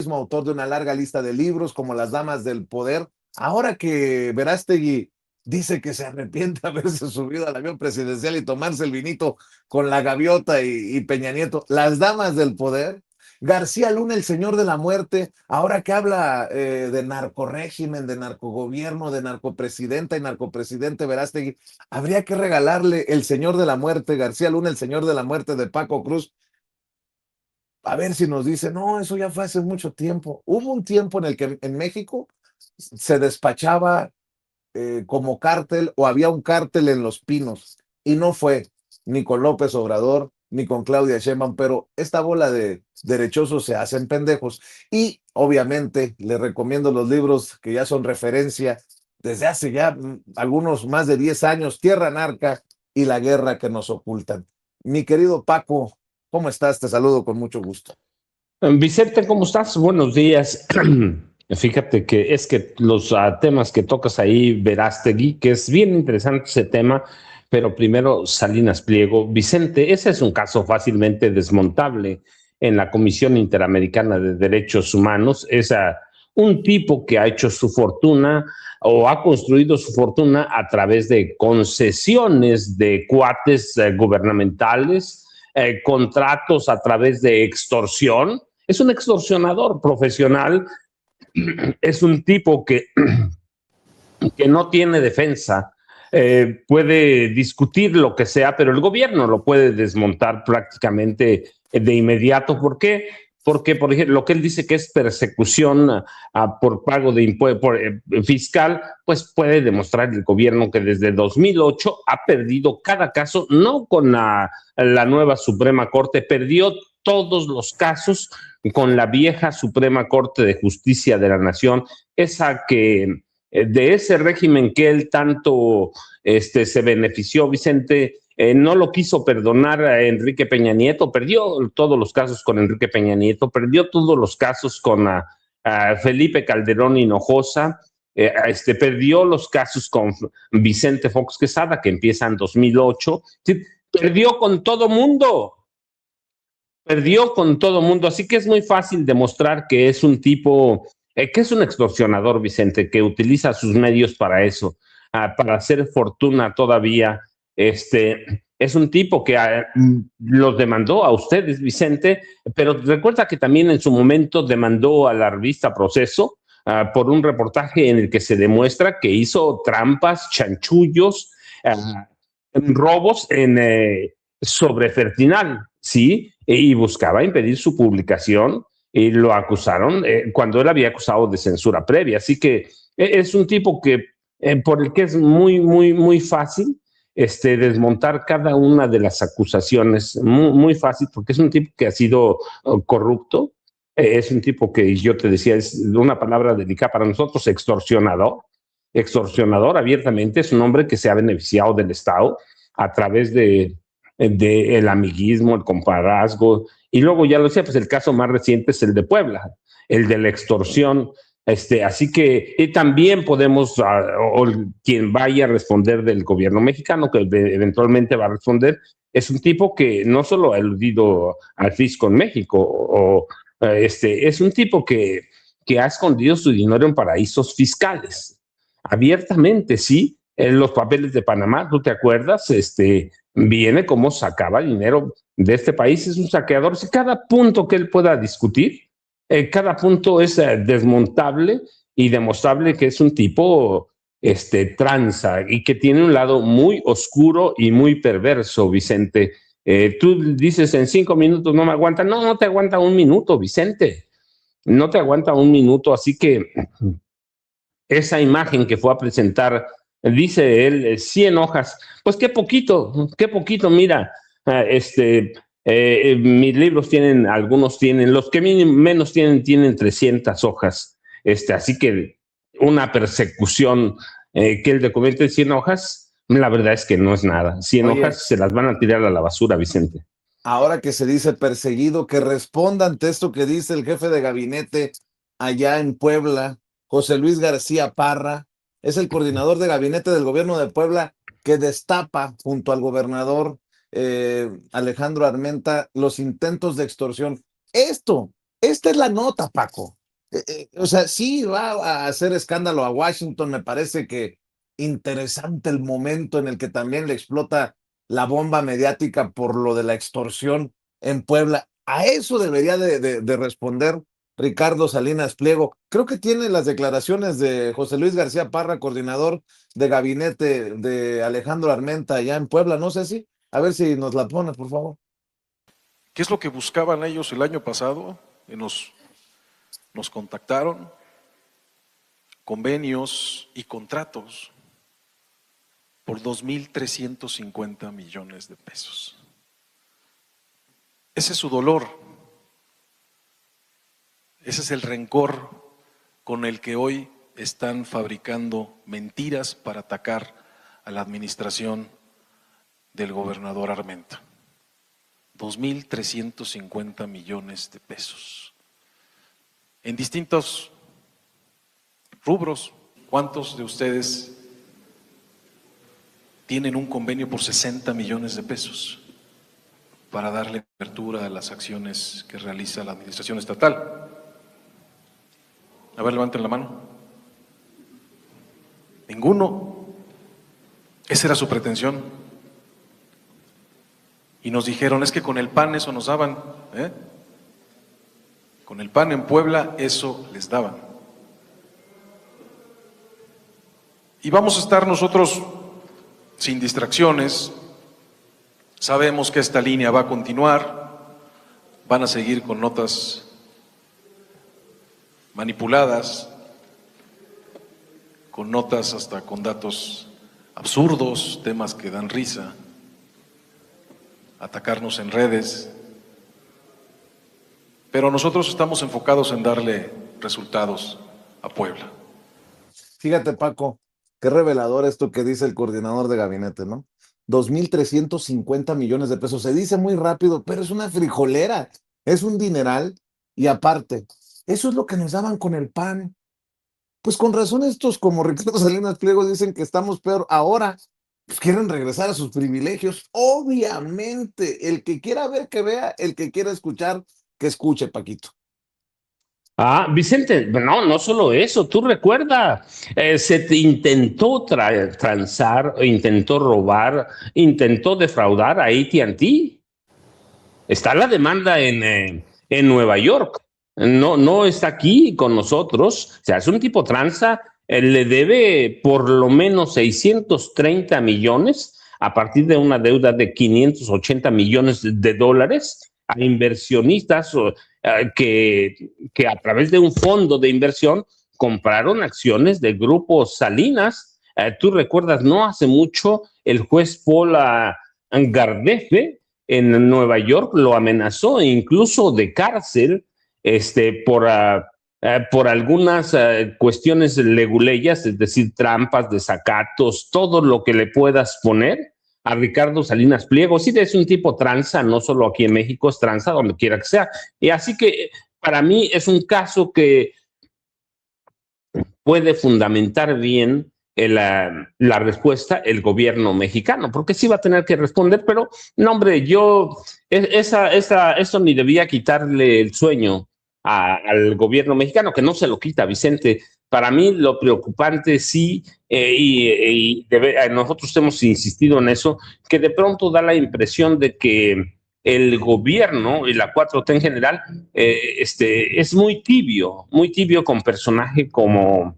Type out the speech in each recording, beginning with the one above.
mismo autor de una larga lista de libros como Las Damas del Poder. Ahora que Verástegui dice que se arrepiente de haberse subido al avión presidencial y tomarse el vinito con la gaviota y Peña Nieto, Las Damas del Poder. García Luna, el señor de la muerte, ahora que habla de narcorégimen, de narcogobierno, de narcopresidenta y narcopresidente Verástegui, habría que regalarle el señor de la muerte, García Luna, el señor de la muerte de Paco Cruz, a ver si nos dice, no, eso ya fue hace mucho tiempo. Hubo un tiempo en el que en México se despachaba como cártel o había un cártel en Los Pinos y no fue ni con López Obrador ni con Claudia Sheinbaum, pero esta bola de derechosos se hacen pendejos y obviamente les recomiendo los libros que ya son referencia desde hace ya algunos más de 10 años, Tierra Narca y La Guerra que nos ocultan. Mi querido Paco, ¿cómo estás? Te saludo con mucho gusto. Vicente, ¿cómo estás? Buenos días. Fíjate que es que los temas que tocas ahí, Verástegui, que es bien interesante ese tema, pero primero Salinas Pliego. Vicente, ese es un caso fácilmente desmontable en la Comisión Interamericana de Derechos Humanos. Es un tipo que ha hecho su fortuna o ha construido su fortuna a través de concesiones de cuates gubernamentales, contratos a través de extorsión. Es un extorsionador profesional, es un tipo que no tiene defensa, puede discutir lo que sea, pero el gobierno lo puede desmontar prácticamente de inmediato. ¿Por qué? Porque, por ejemplo, lo que él dice que es persecución por pago de impuesto fiscal, pues puede demostrar el gobierno que desde 2008 ha perdido cada caso, no con la nueva Suprema Corte, perdió todos los casos con la vieja Suprema Corte de Justicia de la Nación, esa que de ese régimen que él tanto se benefició, Vicente, no lo quiso perdonar a Enrique Peña Nieto, perdió todos los casos con Enrique Peña Nieto, perdió todos los casos con Felipe Calderón Hinojosa, perdió los casos con Vicente Fox Quesada, que empieza en 2008, ¿sí? Perdió con todo mundo, así que es muy fácil demostrar que es un tipo, que es un extorsionador, Vicente, que utiliza sus medios para eso, para hacer fortuna todavía. Es un tipo que los demandó a ustedes, Vicente, pero recuerda que también en su momento demandó a la revista Proceso por un reportaje en el que se demuestra que hizo trampas, chanchullos, robos sobre Fertinal, ¿sí? Y buscaba impedir su publicación y lo acusaron cuando él había acusado de censura previa. Así que es un tipo que por el que es muy, muy, muy fácil desmontar cada una de las acusaciones, muy, muy fácil, porque es un tipo que ha sido corrupto, es un tipo que yo te decía, es una palabra delicada para nosotros, extorsionador abiertamente, es un hombre que se ha beneficiado del Estado a través de el amiguismo, el compadrazgo, y luego ya lo decía, pues el caso más reciente es el de Puebla, el de la extorsión. Así que también podemos, o quien vaya a responder del gobierno mexicano, que eventualmente va a responder, es un tipo que no solo ha eludido al fisco en México, es un tipo que ha escondido su dinero en paraísos fiscales, abiertamente, sí. En los papeles de Panamá, ¿tú te acuerdas? Viene cómo sacaba dinero de este país, es un saqueador. Si cada punto que él pueda discutir, cada punto es desmontable y demostrable que es un tipo tranza y que tiene un lado muy oscuro y muy perverso, Vicente. Tú dices en 5 minutos no me aguanta, no, no te aguanta un minuto, Vicente, no te aguanta un minuto, así que esa imagen que fue a presentar, dice él, 100 hojas, pues qué poquito, mira, mis libros tienen, algunos tienen, los que menos tienen 300 hojas, así que una persecución que el documento de 100 hojas, la verdad es que no es nada, 100 Oye, hojas se las van a tirar a la basura, Vicente. ahora que se dice perseguido, que responda ante esto que dice el jefe de gabinete allá en Puebla, José Luis García Parra, es el coordinador de gabinete del gobierno de Puebla que destapa junto al gobernador Alejandro Armenta los intentos de extorsión. Esta es la nota, Paco. O sea, sí va a hacer escándalo a Washington. Me parece que interesante el momento en el que también le explota la bomba mediática por lo de la extorsión en Puebla. A eso debería de responder Ricardo Salinas Pliego. Creo que tiene las declaraciones de José Luis García Parra, coordinador de gabinete de Alejandro Armenta allá en Puebla. No sé si, a ver si nos la pones, por favor. ¿Qué es lo que buscaban ellos el año pasado? Nos contactaron, convenios y contratos por 2.350 millones de pesos. Ese es su dolor, ese es el rencor con el que hoy están fabricando mentiras para atacar a la administración del gobernador Armenta. 2.350 millones de pesos. En distintos rubros, ¿cuántos de ustedes tienen un convenio por 60 millones de pesos para darle apertura a las acciones que realiza la administración estatal? A ver, levanten la mano. Ninguno. Esa era su pretensión. Y nos dijeron, es que con el PAN eso nos daban, ¿eh? Con el PAN en Puebla eso les daban. Y vamos a estar nosotros sin distracciones. Sabemos que esta línea va a continuar, van a seguir con notas manipuladas, con notas hasta con datos absurdos, temas que dan risa, atacarnos en redes, pero nosotros estamos enfocados en darle resultados a Puebla. Fíjate, Paco, qué revelador esto que dice el coordinador de gabinete, ¿no? 2.350 millones de pesos. Se dice muy rápido, pero es una frijolera, es un dineral. Y aparte, eso es lo que nos daban con el PAN. Pues con razón estos como Ricardo Salinas Pliego dicen que estamos peor ahora. Pues quieren regresar a sus privilegios. Obviamente, el que quiera ver, que vea, el que quiera escuchar, que escuche, Paquito. Vicente, no solo eso, tú recuerda, se te intentó transar, intentó robar, intentó defraudar a AT&T. Está la demanda en Nueva York, no está aquí con nosotros. O sea, es un tipo tranza, le debe por lo menos 630 millones a partir de una deuda de 580 millones de dólares a inversionistas que a través de un fondo de inversión compraron acciones de Grupo Salinas. Tú recuerdas, no hace mucho el juez Paul Gardefe en Nueva York lo amenazó incluso de cárcel por algunas cuestiones leguleyas, es decir, trampas, desacatos, todo lo que le puedas poner a Ricardo Salinas Pliego. Sí, es un tipo tranza, no solo aquí en México, es tranza donde quiera que sea. Y así que para mí es un caso que puede fundamentar bien la respuesta el gobierno mexicano, porque sí va a tener que responder, pero no, hombre, eso ni debía quitarle el sueño al gobierno mexicano, que no se lo quita, Vicente. Para mí lo preocupante sí, nosotros hemos insistido en eso, que de pronto da la impresión de que el gobierno y la 4T en general es muy tibio con personajes como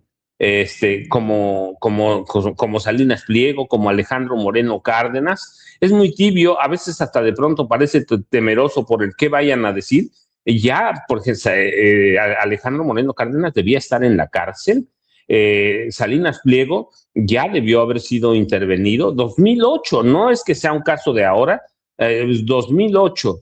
Salinas Pliego, como Alejandro Moreno Cárdenas. Es muy tibio, a veces hasta de pronto parece temeroso por el que vayan a decir. Ya, porque Alejandro Moreno Cárdenas debía estar en la cárcel. Salinas Pliego ya debió haber sido intervenido. 2008, no es que sea un caso de ahora, 2008.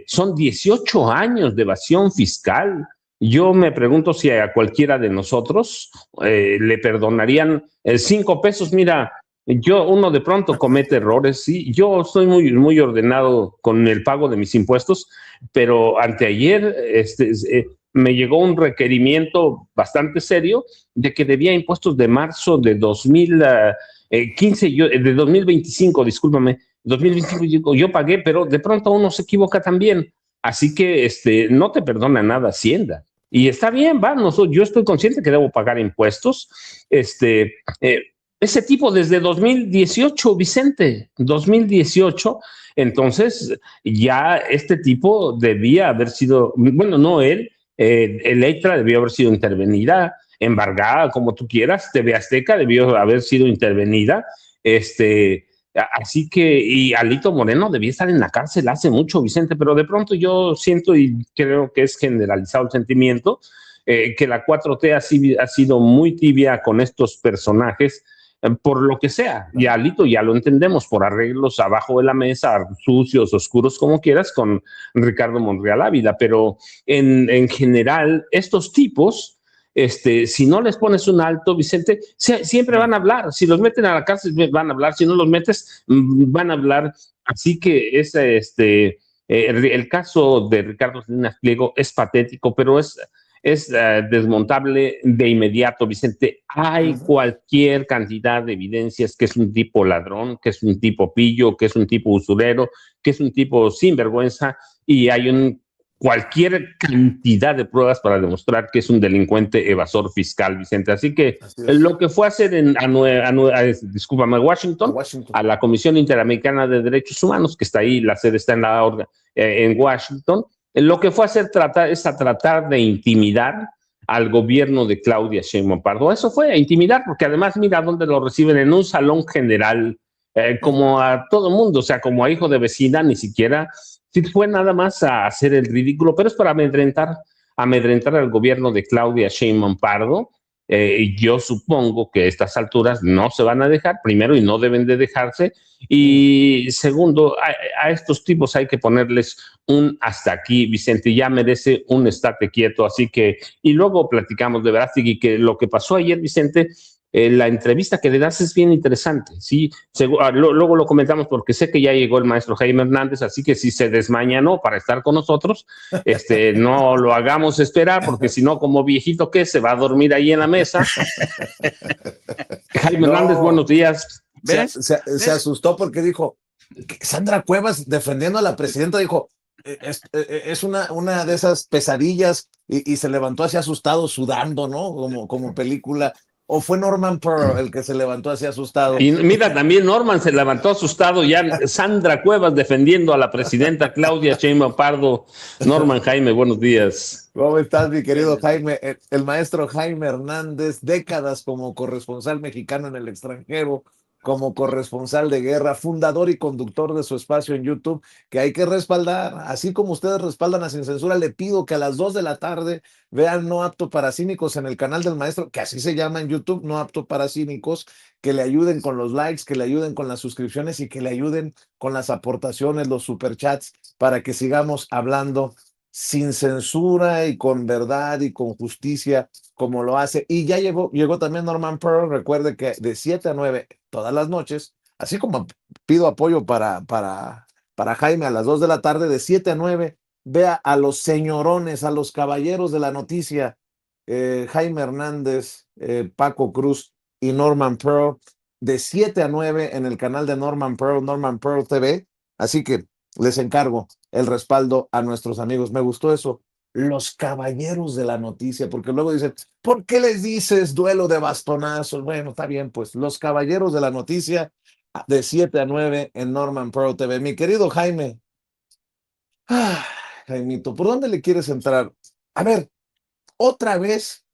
Son 18 años de evasión fiscal. Yo me pregunto si a cualquiera de nosotros le perdonarían 5 pesos. Mira, uno de pronto comete errores, sí. Yo estoy muy ordenado con el pago de mis impuestos, pero anteayer me llegó un requerimiento bastante serio de que debía impuestos de marzo de 2015, de 2025, discúlpame, 2025 yo pagué, pero de pronto uno se equivoca también. Así que no te perdona nada Hacienda. Y está bien, va, yo estoy consciente que debo pagar impuestos. Ese tipo desde 2018, Vicente, 2018, entonces ya este tipo debía haber sido, bueno, no él, Electra debió haber sido intervenida, embargada, como tú quieras, TV Azteca debió haber sido intervenida, así que, y Alito Moreno debía estar en la cárcel hace mucho, Vicente, pero de pronto yo siento y creo que es generalizado el sentimiento que la 4T ha sido muy tibia con estos personajes, por lo que sea. Y Alito ya lo entendemos, por arreglos abajo de la mesa, sucios, oscuros, como quieras, con Ricardo Monreal Ávila. Pero en general, estos tipos si no les pones un alto, Vicente, siempre van a hablar. Si los meten a la cárcel, van a hablar. Si no los metes, van a hablar. Así que el caso de Ricardo Salinas Pliego es patético, pero es desmontable de inmediato, Vicente. Hay cualquier cantidad de evidencias que es un tipo ladrón, que es un tipo pillo, que es un tipo usurero, que es un tipo sinvergüenza, y hay cualquier cantidad de pruebas para demostrar que es un delincuente evasor fiscal, Vicente. Así que lo que fue a hacer discúlpame, Washington, a la Comisión Interamericana de Derechos Humanos, que está ahí, la sede está en Washington, lo que fue a hacer es tratar de intimidar al gobierno de Claudia Sheinbaum Pardo. Eso fue a intimidar, porque además mira dónde lo reciben, en un salón general, como a todo mundo, o sea, como a hijo de vecina, ni siquiera sí fue nada más a hacer el ridículo, pero es para amedrentar al gobierno de Claudia Sheinbaum Pardo. Yo supongo que a estas alturas no se van a dejar, primero, y no deben de dejarse, y segundo, a estos tipos hay que ponerles un hasta aquí, Vicente, ya merece un estate quieto, así que, y luego platicamos de Verástegui, que lo que pasó ayer, Vicente, la entrevista que le das es bien interesante, ¿sí? Luego lo comentamos porque sé que ya llegó el maestro Jaime Hernández, así que si se desmañanó para estar con nosotros, no lo hagamos esperar, porque si no, como viejito que se va a dormir ahí en la mesa. Jaime Hernández, buenos días. Se asustó porque dijo, Sandra Cuevas defendiendo a la presidenta, dijo, es una de esas pesadillas y se levantó así asustado, sudando, ¿no? Como película. ¿O fue Norman Pearl el que se levantó así asustado? Y mira, también Norman se levantó asustado, ya Sandra Cuevas defendiendo a la presidenta Claudia Sheinbaum Pardo. Norman, Jaime, buenos días. ¿Cómo estás, mi querido Jaime? El maestro Jaime Hernández, décadas como corresponsal mexicano en el extranjero, como corresponsal de guerra, fundador y conductor de su espacio en YouTube, que hay que respaldar. Así como ustedes respaldan a Sin Censura, le pido que a las 2 de la tarde vean No Apto para Cínicos en el canal del maestro, que así se llama en YouTube, No Apto para Cínicos, que le ayuden con los likes, que le ayuden con las suscripciones y que le ayuden con las aportaciones, los superchats, para que sigamos hablando sin censura y con verdad y con justicia, como lo hace. Y ya llegó también Norman Pearl. Recuerde que de 7 a 9 todas las noches, así como pido apoyo para Jaime a las 2 de la tarde, de 7 a 9, vea a los señorones, a los caballeros de la noticia, Jaime Hernández, Paco Cruz y Norman Pearl, de 7 a 9 en el canal de Norman Pearl TV. Así que les encargo el respaldo a nuestros amigos. Me gustó eso, los caballeros de la noticia, porque luego dicen, ¿por qué les dices duelo de bastonazos? Bueno, está bien, pues los caballeros de la noticia de 7 a 9 en Norman Pearl TV. Mi querido Jaime, Jaimito, ¿por dónde le quieres entrar? A ver, otra vez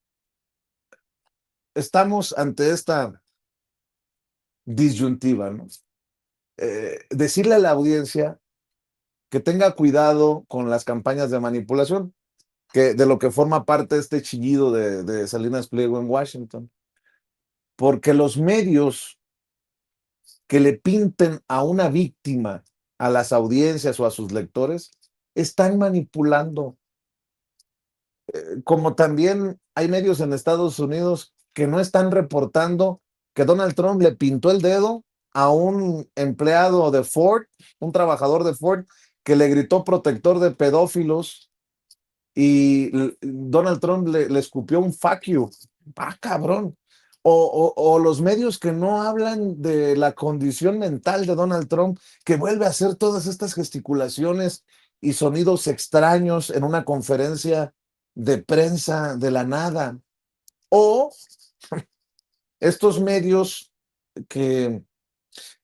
estamos ante esta disyuntiva, ¿no? Decirle a la audiencia que tenga cuidado con las campañas de manipulación, que de lo que forma parte este chillido de Salinas Pliego en Washington. Porque los medios que le pinten a una víctima, a las audiencias o a sus lectores, están manipulando. Como también hay medios en Estados Unidos que no están reportando que Donald Trump le pintó el dedo a un empleado de Ford, un trabajador de Ford, que le gritó protector de pedófilos y Donald Trump le escupió un fuck you. Ah, cabrón. O los medios que no hablan de la condición mental de Donald Trump, que vuelve a hacer todas estas gesticulaciones y sonidos extraños en una conferencia de prensa de la nada. O estos medios que,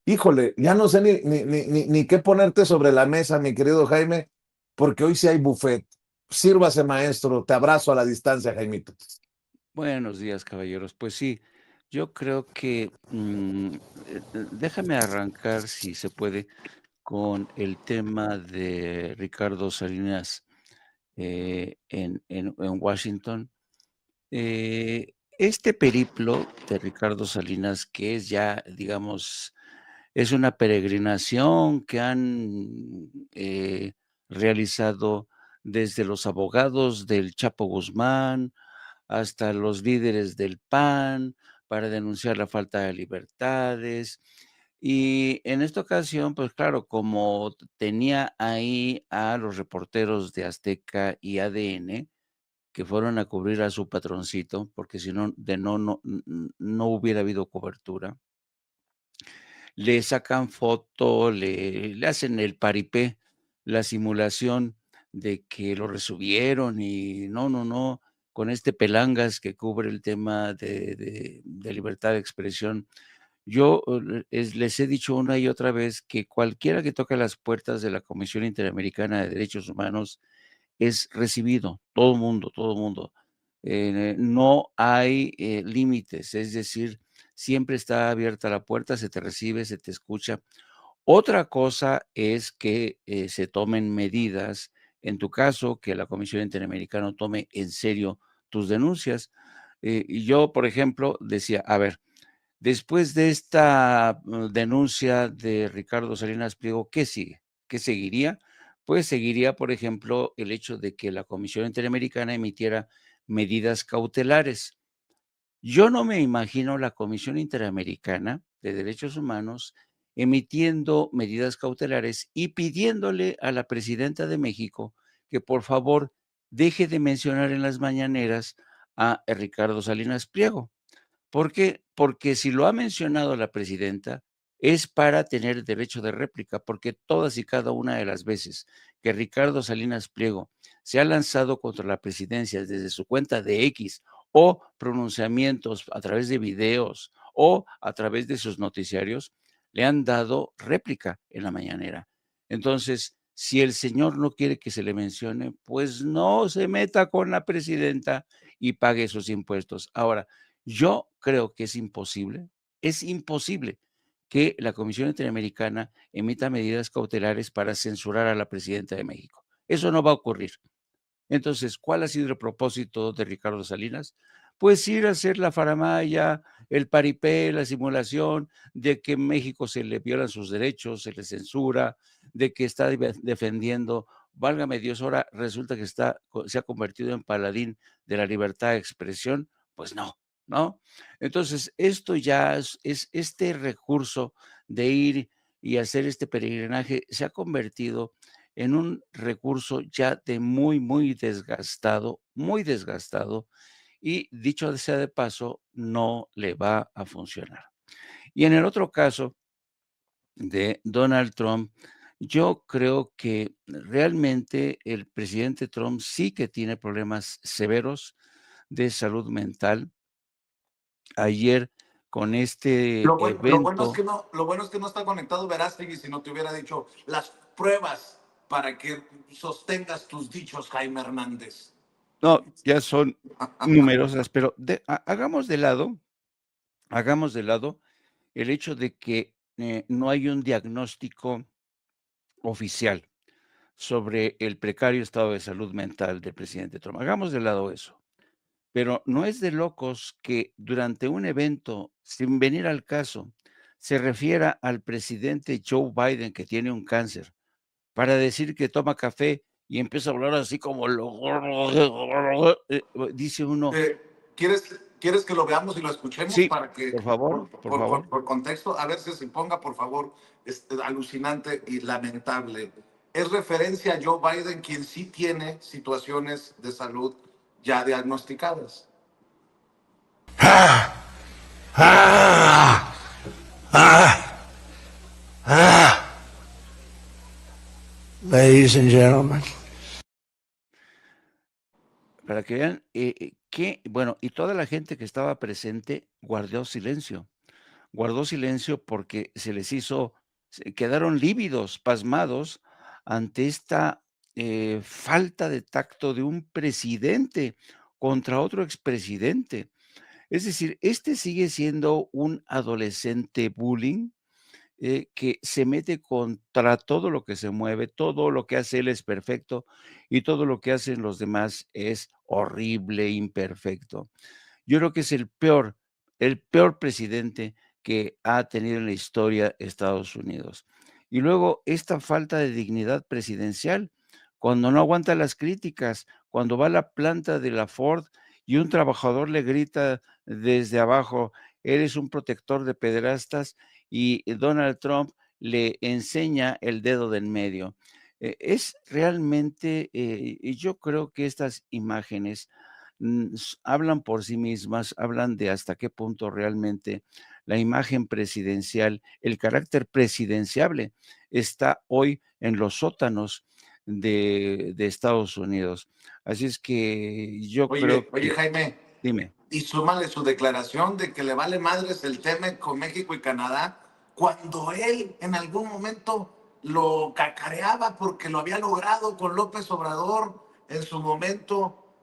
híjole, ya no sé ni qué ponerte sobre la mesa, mi querido Jaime, porque hoy sí hay buffet. Sírvase, maestro. Te abrazo a la distancia, Jaimito. Buenos días, caballeros. Pues sí, yo creo que déjame arrancar, si se puede, con el tema de Ricardo Salinas en Washington. Este periplo de Ricardo Salinas, que es ya, digamos, es una peregrinación que han realizado desde los abogados del Chapo Guzmán hasta los líderes del PAN para denunciar la falta de libertades. Y en esta ocasión, pues claro, como tenía ahí a los reporteros de Azteca y ADN, que fueron a cubrir a su patroncito, porque si no, no hubiera habido cobertura. Le sacan foto, le hacen el paripé, la simulación de que lo resubieron y no, con este pelangas que cubre el tema de libertad de expresión. Yo les he dicho una y otra vez que cualquiera que toque las puertas de la Comisión Interamericana de Derechos Humanos es recibido, todo mundo. No hay límites, es decir, siempre está abierta la puerta, se te recibe, se te escucha. Otra cosa es que se tomen medidas, en tu caso, que la Comisión Interamericana tome en serio tus denuncias. Y yo, por ejemplo, decía, a ver, después de esta denuncia de Ricardo Salinas Pliego, ¿qué sigue? ¿Qué seguiría? Pues seguiría, por ejemplo, el hecho de que la Comisión Interamericana emitiera medidas cautelares. Yo no me imagino la Comisión Interamericana de Derechos Humanos emitiendo medidas cautelares y pidiéndole a la presidenta de México que por favor deje de mencionar en las mañaneras a Ricardo Salinas Pliego. ¿Por qué? Porque si lo ha mencionado la presidenta, es para tener derecho de réplica, porque todas y cada una de las veces que Ricardo Salinas Pliego se ha lanzado contra la presidencia desde su cuenta de X o pronunciamientos a través de videos o a través de sus noticiarios, le han dado réplica en la mañanera. Entonces, si el señor no quiere que se le mencione, pues no se meta con la presidenta y pague sus impuestos. Ahora, yo creo que es imposible que la Comisión Interamericana emita medidas cautelares para censurar a la presidenta de México. Eso no va a ocurrir. Entonces, ¿cuál ha sido el propósito de Ricardo Salinas? Pues ir a hacer la faramaya, el paripé, la simulación de que en México se le violan sus derechos, se le censura, de que está defendiendo, válgame Dios, ahora resulta que se ha convertido en paladín de la libertad de expresión. Pues no, ¿no? Entonces, esto ya es este recurso de ir y hacer este peregrinaje se ha convertido en un recurso ya de muy desgastado, y dicho sea de paso, no le va a funcionar. Y en el otro caso de Donald Trump, yo creo que realmente el presidente Trump sí que tiene problemas severos de salud mental. Ayer con este Lo bueno es evento. que lo bueno es que no está conectado Verástegui, si no te hubiera dicho las pruebas para que sostengas tus dichos, Jaime Hernández. No, ya son numerosas, pero hagamos de lado el hecho de que no hay un diagnóstico oficial sobre el precario estado de salud mental del presidente Trump. Hagamos de lado eso. Pero no es de locos que durante un evento, sin venir al caso, se refiera al presidente Joe Biden que tiene un cáncer para decir que toma café y empieza a hablar así como dice uno. ¿Quieres que lo veamos y lo escuchemos Sí, para que, por favor, por favor. por contexto, a ver si se ponga, por favor, alucinante y lamentable? Es referencia a Joe Biden, quien sí tiene situaciones de salud ya diagnosticadas. Ladies and gentlemen. para que vean que, bueno, y toda la gente que estaba presente guardó silencio porque se les hizo, quedaron lívidos, pasmados ante esta falta de tacto de un presidente contra otro expresidente. Es decir, este sigue siendo un adolescente bullying que se mete contra todo lo que se mueve, todo lo que hace él es perfecto y todo lo que hacen los demás es horrible, imperfecto. Yo creo que es el peor presidente que ha tenido en la historia Estados Unidos. Y luego esta falta de dignidad presidencial, cuando no aguanta las críticas, cuando va a la planta de la Ford y un trabajador le grita desde abajo, eres un protector de pederastas, y Donald Trump le enseña el dedo del medio. Es realmente, y yo creo que estas imágenes hablan por sí mismas, hablan de hasta qué punto realmente la imagen presidencial, el carácter presidenciable está hoy en los sótanos de Estados Unidos. Así es que yo creo Oye, que, Jaime, dime, y súmale su declaración de que le vale madres el tema con México y Canadá, cuando él en algún momento lo cacareaba porque lo había logrado con López Obrador en su momento.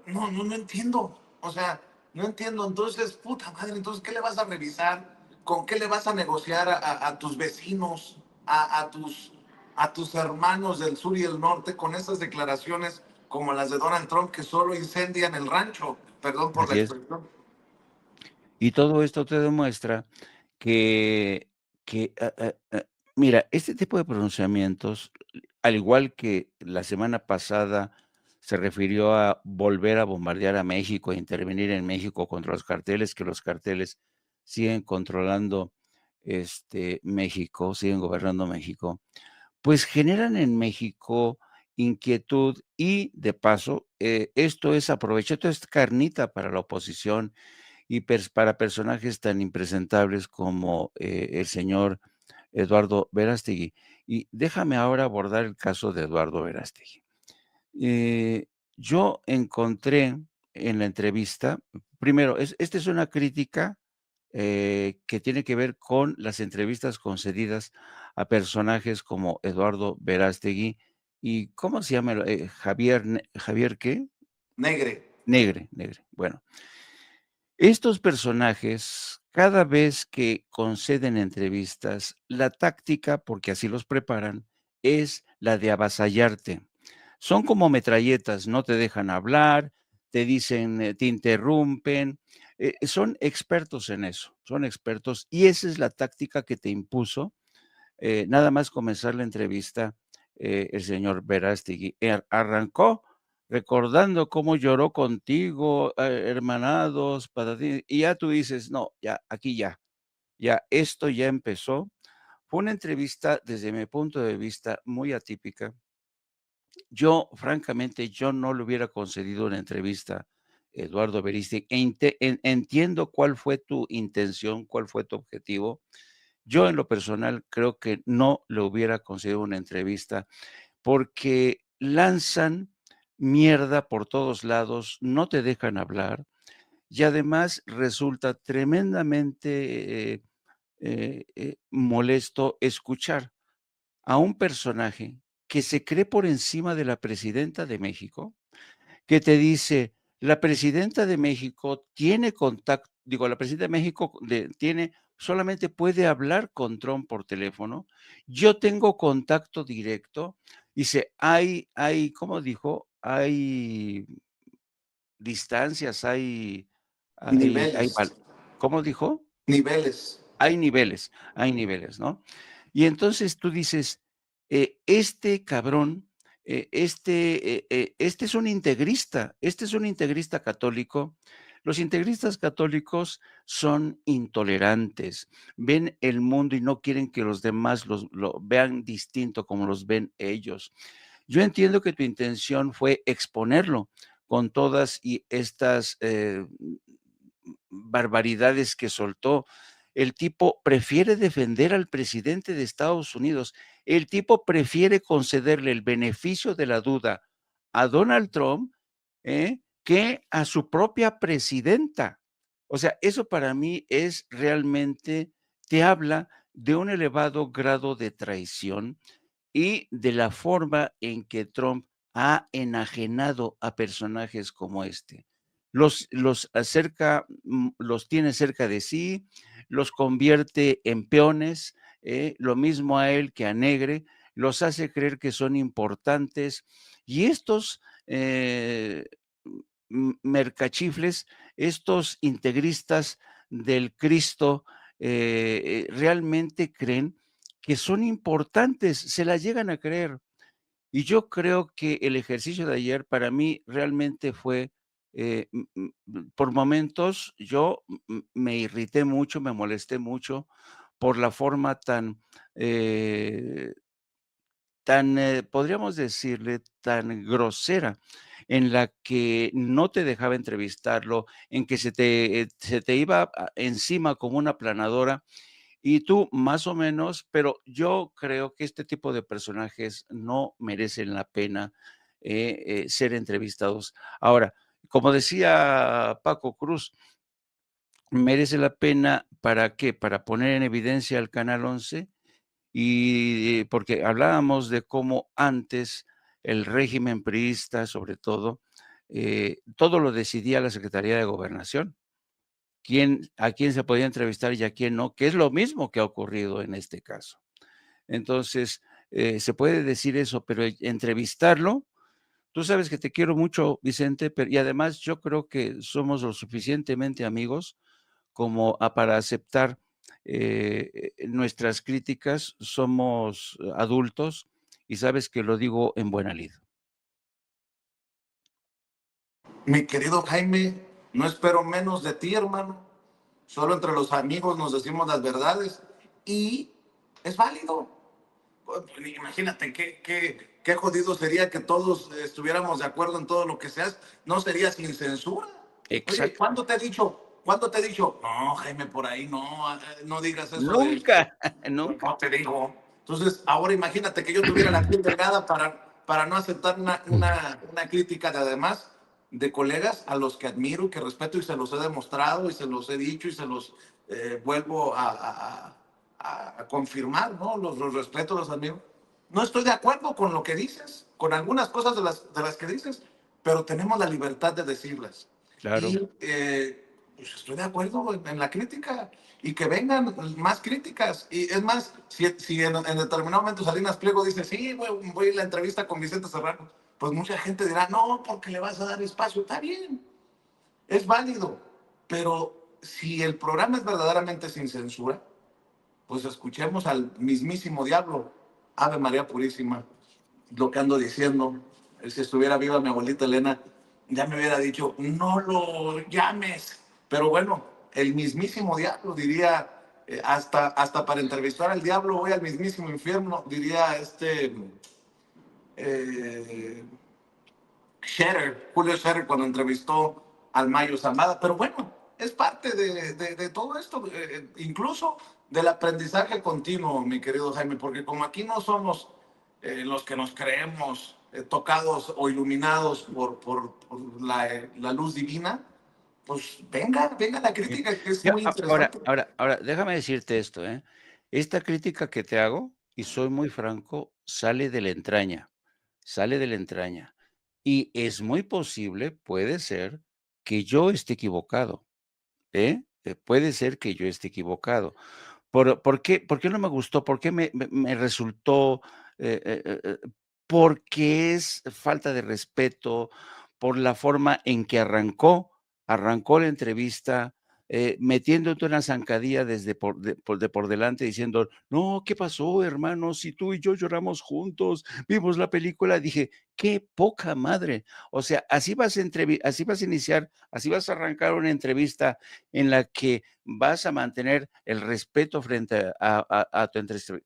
No entiendo. O sea, no entiendo. Entonces, puta madre, entonces, ¿qué le vas a revisar? ¿Con qué le vas a negociar a tus vecinos, a tus hermanos del sur y el norte con esas declaraciones como las de Donald Trump que solo incendian el rancho? Perdón por la así es. expresión. Y todo esto te demuestra que que, mira, este tipo de pronunciamientos, al igual que la semana pasada se refirió a volver a bombardear a México, a intervenir en México contra los carteles, que los carteles siguen controlando, México, siguen gobernando México, pues generan en México inquietud y, de paso, esto es carnita para la oposición y para personajes tan impresentables como el señor Eduardo Verástegui. Y déjame ahora abordar el caso de Eduardo Verástegui. Eh, yo encontré en la entrevista, primero, esta es una crítica que tiene que ver con las entrevistas concedidas a personajes como Eduardo Verástegui y, ¿cómo se llama? Javier, ¿qué? Negre. Negre. Bueno, estos personajes, cada vez que conceden entrevistas, la táctica, porque así los preparan, es la de avasallarte. Son como metralletas, no te dejan hablar, te dicen, te interrumpen, son expertos en eso, son expertos, y esa es la táctica que te impuso nada más comenzar la entrevista, el señor Verástegui arrancó recordando cómo lloró contigo, hermanados, patatín, y ya tú dices, no, ya, aquí ya, esto ya empezó. Fue una entrevista, desde mi punto de vista, muy atípica. Yo, francamente, yo no le hubiera concedido una entrevista, Eduardo Verástegui, entiendo cuál fue tu intención, cuál fue tu objetivo. Yo, en lo personal, creo que no le hubiera concedido una entrevista, porque lanzan mierda por todos lados, no te dejan hablar, y además resulta tremendamente, molesto escuchar a un personaje que se cree por encima de la presidenta de México, que te dice: "La presidenta de México tiene contacto", digo, la presidenta de México solamente puede hablar con Trump por teléfono. Yo tengo contacto directo. Dice: ¿cómo dijo? Hay distancias, hay Niveles. val ¿cómo dijo? Niveles. Hay niveles, ¿no? Y entonces tú dices, este cabrón, este es un integrista católico. Los integristas católicos son intolerantes, ven el mundo y no quieren que los demás lo vean distinto como los ven ellos. Yo entiendo que tu intención fue exponerlo con todas y estas barbaridades que soltó. El tipo prefiere defender al presidente de Estados Unidos. El tipo prefiere concederle el beneficio de la duda a Donald Trump que a su propia presidenta. O sea, eso para mí es realmente, te habla de un elevado grado de traición y de la forma en que Trump ha enajenado a personajes como este. Los acerca, los tiene cerca de sí, los convierte en peones, lo mismo a él que a Negre, los hace creer que son importantes y estos mercachifles, estos integristas del Cristo, realmente creen que son importantes, se la llegan a creer. Y yo creo que el ejercicio de ayer para mí realmente fue, por momentos yo me irrité mucho, me molesté mucho por la forma eh, podríamos decirle, tan grosera, en la que no te dejaba entrevistarlo, en que se te iba encima como una planadora y tú más o menos, pero yo creo que este tipo de personajes no merecen la pena ser entrevistados. Ahora, como decía Paco Cruz, merece la pena ¿para qué? Para poner en evidencia al Canal 11 y porque hablábamos de cómo antes el régimen priista, sobre todo lo decidía la Secretaría de Gobernación a quién se podía entrevistar y a quién no, que es lo mismo que ha ocurrido en este caso. Entonces, se puede decir eso, pero entrevistarlo, tú sabes que te quiero mucho, Vicente, y además yo creo que somos lo suficientemente amigos como para aceptar nuestras críticas, somos adultos y sabes que lo digo en buena lid. Mi querido Jaime, no espero menos de ti, hermano. Solo entre los amigos nos decimos las verdades y es válido. Pues, imagínate qué jodido sería que todos estuviéramos de acuerdo en todo lo que seas. No sería sin censura. Oye, Exacto. ¿cuándo te he dicho? ¿Cuándo te he dicho? No, Jaime, por ahí no, no digas eso de... Nunca, nunca. No te digo. Entonces, ahora imagínate que yo tuviera la piel delgada para no aceptar una crítica de además de colegas a los que admiro, que respeto y se los he demostrado y se los he dicho y se los vuelvo a confirmar, ¿no? Los respeto, los admiro. No estoy de acuerdo con lo que dices, con algunas cosas de las que dices, pero tenemos la libertad de decirlas. Claro. Y pues estoy de acuerdo en la crítica y que vengan más críticas. Y es más, si en determinado momento Salinas Pliego dice, sí, voy a la entrevista con Vicente Serrano, pues mucha gente dirá, no, porque le vas a dar espacio. Está bien, es válido. Pero si el programa es verdaderamente sin censura, pues escuchemos al mismísimo diablo. Ave María Purísima, lo que ando diciendo. Si estuviera viva mi abuelita Elena, ya me hubiera dicho, no lo llames. Pero bueno, el mismísimo diablo diría, hasta para entrevistar al diablo voy al mismísimo infierno, diría eh, Julio Scherer, cuando entrevistó al Mayo Zambada. Pero bueno, es parte de todo esto, incluso del aprendizaje continuo, mi querido Jaime, porque como aquí no somos los que nos creemos tocados o iluminados por la luz divina, pues venga la crítica, que es muy interesante. Ahora, déjame decirte esto, ¿eh? Esta crítica que te hago, y soy muy franco, sale de la entraña. Y es muy posible, puede ser, que yo esté equivocado, ¿eh? Puede ser que yo esté equivocado. ¿Por qué no me gustó? ¿Por qué me resultó? eh, eh, eh, eh, Porque es falta de respeto, por la forma en que arrancó la entrevista, metiéndote una zancadilla desde por delante, diciendo: "No, ¿qué pasó, hermano? Si tú y yo lloramos juntos, vimos la película". Dije: "Qué poca madre". O sea, así vas a iniciar, así vas a arrancar una entrevista en la que vas a mantener el respeto frente a tu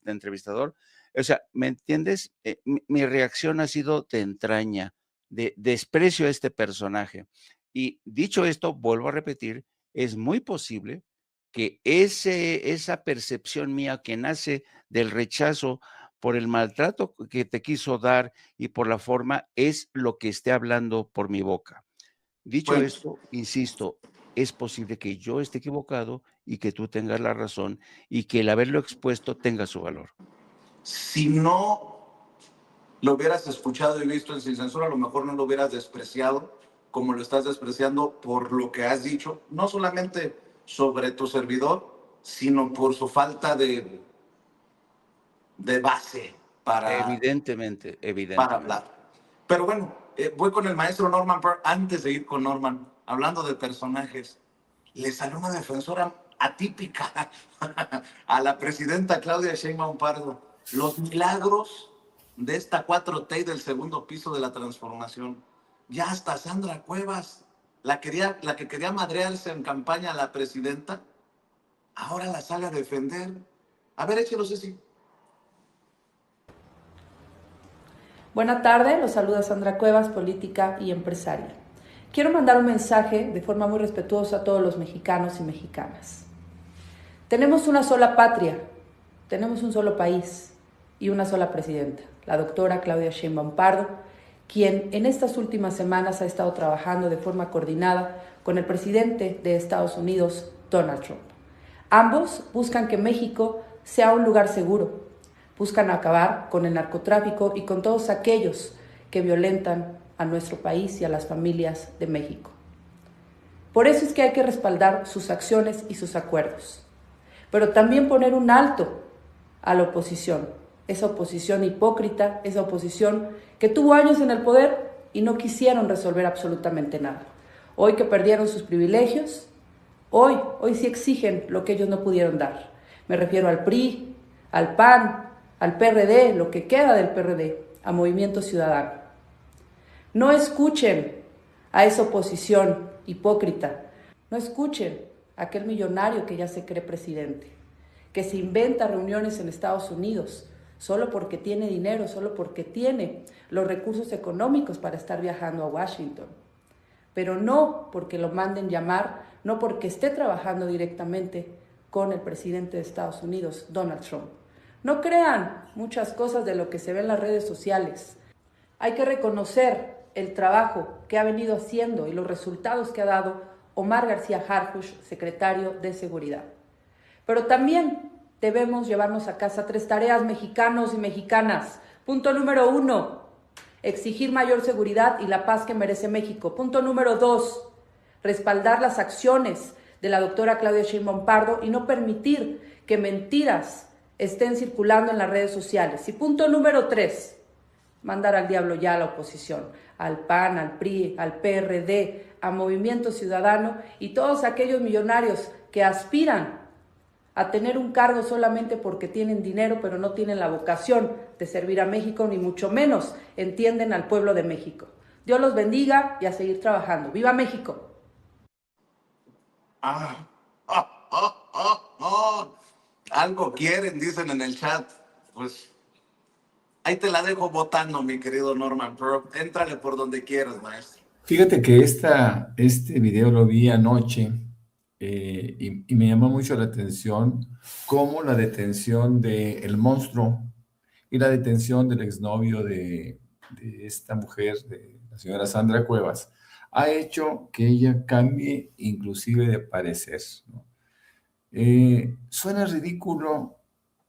entrevistador. O sea, ¿me entiendes? Mi reacción ha sido de entraña, de desprecio a este personaje. Y dicho esto, vuelvo a repetir, es muy posible que esa percepción mía que nace del rechazo por el maltrato que te quiso dar y por la forma, es lo que esté hablando por mi boca. Dicho Pues, esto, insisto, es posible que yo esté equivocado y que tú tengas la razón y que el haberlo expuesto tenga su valor. si no lo hubieras escuchado y visto en Sin Censura, a lo mejor no lo hubieras despreciado como lo estás despreciando por lo que has dicho, no solamente sobre tu servidor, sino por su falta de base Evidentemente, para evidentemente. hablar. Pero bueno, voy con el maestro Norman Pearl. Antes de ir con Norman, hablando de personajes, le salió una defensora atípica a la presidenta Claudia Sheinbaum Pardo. Los milagros de esta 4T y del segundo piso de la transformación. Ya hasta Sandra Cuevas, la que quería madrearse en campaña a la presidenta, ahora la sale a defender. A ver, échelo, Ceci. Buenas tardes, los saluda Sandra Cuevas, política y empresaria. Quiero mandar un mensaje de forma muy respetuosa a todos los mexicanos y mexicanas. Tenemos una sola patria, tenemos un solo país y una sola presidenta, la doctora Claudia Sheinbaum Pardo, quien en estas últimas semanas ha estado trabajando de forma coordinada con el presidente de Estados Unidos, Donald Trump. Ambos buscan que México sea un lugar seguro, buscan acabar con el narcotráfico y con todos aquellos que violentan a nuestro país y a las familias de México. Por eso es que hay que respaldar sus acciones y sus acuerdos, pero también poner un alto a la oposición, esa oposición hipócrita, esa oposición que tuvo años en el poder y no quisieron resolver absolutamente nada. Hoy que perdieron sus privilegios, hoy sí exigen lo que ellos no pudieron dar. Me refiero al PRI, al PAN, al PRD, lo que queda del PRD, a Movimiento Ciudadano. No escuchen a esa oposición hipócrita, no escuchen a aquel millonario que ya se cree presidente, que se inventa reuniones en Estados Unidos solo porque tiene dinero, solo porque tiene los recursos económicos para estar viajando a Washington, pero no porque lo manden llamar, no porque esté trabajando directamente con el presidente de Estados Unidos, Donald Trump. No crean muchas cosas de lo que se ve en las redes sociales. Hay que reconocer el trabajo que ha venido haciendo y los resultados que ha dado Omar García Harfuch, secretario de Seguridad. Pero también debemos llevarnos a casa 3 tareas, mexicanos y mexicanas. Punto número 1, exigir mayor seguridad y la paz que merece México. Punto número 2, respaldar las acciones de la doctora Claudia Sheinbaum Pardo y no permitir que mentiras estén circulando en las redes sociales. Y punto número 3, mandar al diablo ya a la oposición, al PAN, al PRI, al PRD, a Movimiento Ciudadano y todos aquellos millonarios que aspiran a tener un cargo solamente porque tienen dinero, pero no tienen la vocación de servir a México, ni mucho menos entienden al pueblo de México. Dios los bendiga y a seguir trabajando. ¡Viva México! Algo quieren, dicen en el chat. Pues ahí te la dejo votando, mi querido Norman Pearl. Éntrale por donde quieras, maestro. Fíjate que este video lo vi anoche y me llamó mucho la atención cómo la detención del monstruo y la detención del exnovio de esta mujer, de la señora Sandra Cuevas, ha hecho que ella cambie inclusive de parecer, ¿no? Suena ridículo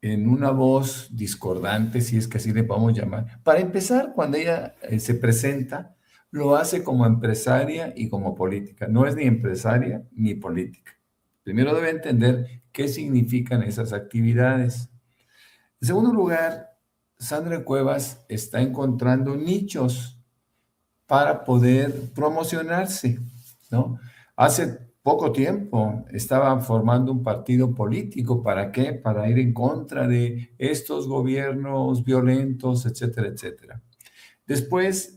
en una voz discordante, si es que así le podemos llamar. Para empezar, cuando ella se presenta, lo hace como empresaria y como política. No es ni empresaria ni política. Primero debe entender qué significan esas actividades. En segundo lugar, Sandra Cuevas está encontrando nichos para poder promocionarse, ¿no? Hace poco tiempo estaba formando un partido político. ¿Para qué? Para ir en contra de estos gobiernos violentos, etcétera, etcétera. Después,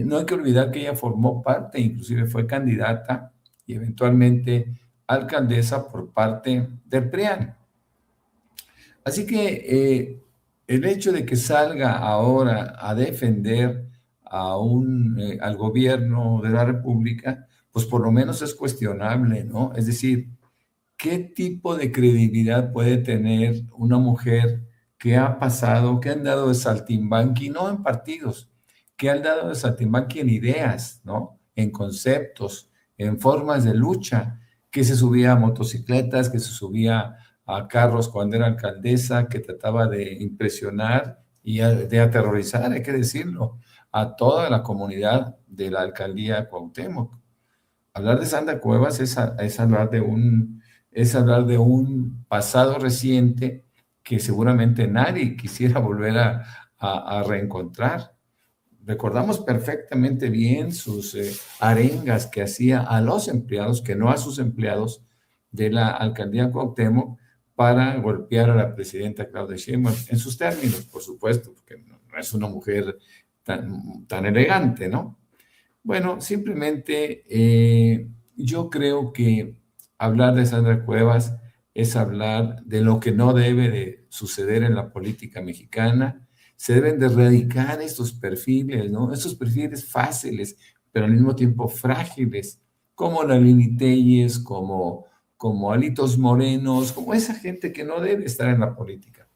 no hay que olvidar que ella formó parte, inclusive fue candidata y eventualmente alcaldesa por parte del PRIAN. Así que el hecho de que salga ahora a defender al gobierno de la República, pues por lo menos es cuestionable, ¿no? Es decir, ¿qué tipo de credibilidad puede tener una mujer que ha pasado, que han dado de saltimbanqui, no en partidos, que han dado de saltimbanqui en ideas, ¿no? En conceptos, en formas de lucha, que se subía a motocicletas, que se subía a carros cuando era alcaldesa, que trataba de impresionar y de aterrorizar, hay que decirlo, a toda la comunidad de la alcaldía Cuauhtémoc. Hablar de Sandra Cuevas es hablar de un pasado reciente que seguramente nadie quisiera volver a reencontrar. Recordamos perfectamente bien sus arengas que hacía a los empleados, que no a sus empleados de la alcaldía Cuauhtémoc, para golpear a la presidenta Claudia Sheinbaum, en sus términos, por supuesto, porque no es una mujer tan elegante, ¿no? Bueno, simplemente yo creo que hablar de Sandra Cuevas es hablar de lo que no debe de suceder en la política mexicana. Se deben de erradicar estos perfiles, ¿no? Estos perfiles fáciles, pero al mismo tiempo frágiles, como la Lili Téllez, como Alitos Morenos, como esa gente que no debe estar en la política.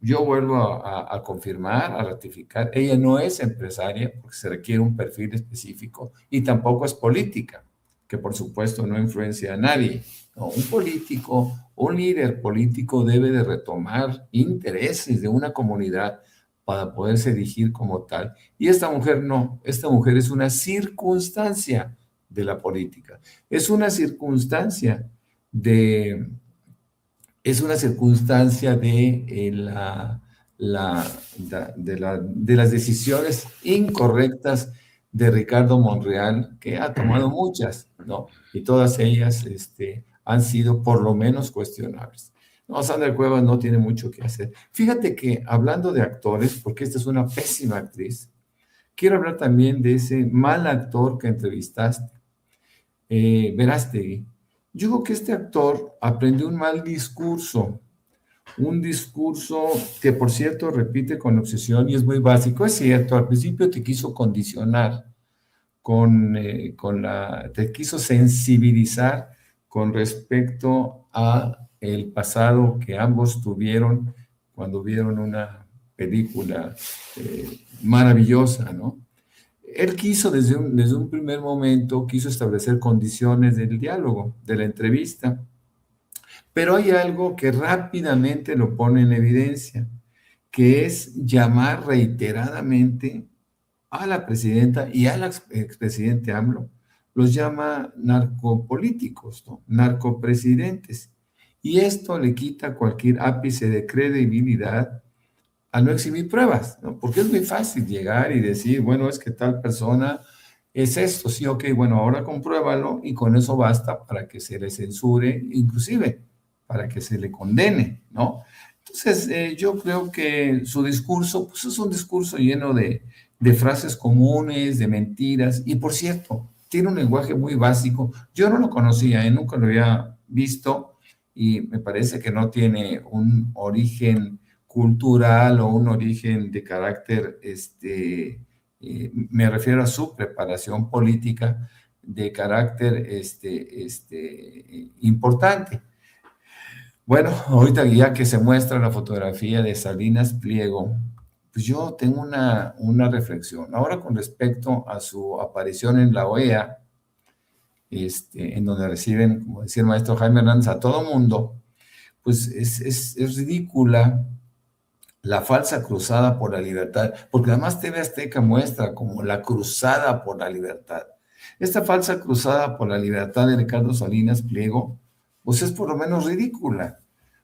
Yo vuelvo a confirmar, a ratificar, ella no es empresaria porque se requiere un perfil específico y tampoco es política, que por supuesto no influencia a nadie. No, un político, un líder político debe de retomar intereses de una comunidad para poderse dirigir como tal. Y esta mujer no, esta mujer es una circunstancia de la política, es una circunstancia de de las decisiones incorrectas de Ricardo Monreal, que ha tomado muchas, ¿no? Y todas ellas han sido por lo menos cuestionables. No, Sandra Cuevas no tiene mucho que hacer. Fíjate que hablando de actores, porque esta es una pésima actriz, quiero hablar también de ese mal actor que entrevistaste, Verástegui. Yo creo que este actor aprendió un mal discurso, un discurso que, por cierto, repite con obsesión y es muy básico. Es cierto, al principio te quiso condicionar, te quiso sensibilizar con respecto a el pasado que ambos tuvieron cuando vieron una película maravillosa, ¿no? Él quiso desde un primer momento, quiso establecer condiciones del diálogo, de la entrevista, pero hay algo que rápidamente lo pone en evidencia, que es llamar reiteradamente a la presidenta y al expresidente AMLO, los llama narcopolíticos, ¿no? Narcopresidentes. Y esto le quita cualquier ápice de credibilidad a no exhibir pruebas, ¿no? Porque es muy fácil llegar y decir, bueno, es que tal persona es esto, sí, ok, bueno, ahora compruébalo y con eso basta para que se le censure, inclusive para que se le condene, ¿no? Entonces, yo creo que su discurso, pues es un discurso lleno de frases comunes, de mentiras, y por cierto, tiene un lenguaje muy básico. Yo no lo conocía, nunca lo había visto, y me parece que no tiene un origen cultural o un origen de carácter, me refiero a su preparación política de carácter importante. Bueno, ahorita ya que se muestra la fotografía de Salinas Pliego, pues yo tengo una reflexión. Ahora con respecto a su aparición en la OEA, en donde reciben, como decía el maestro Jaime Hernández, a todo mundo, pues es ridícula la falsa cruzada por la libertad, porque además TV Azteca muestra como la cruzada por la libertad. Esta falsa cruzada por la libertad de Ricardo Salinas Pliego, pues es por lo menos ridícula,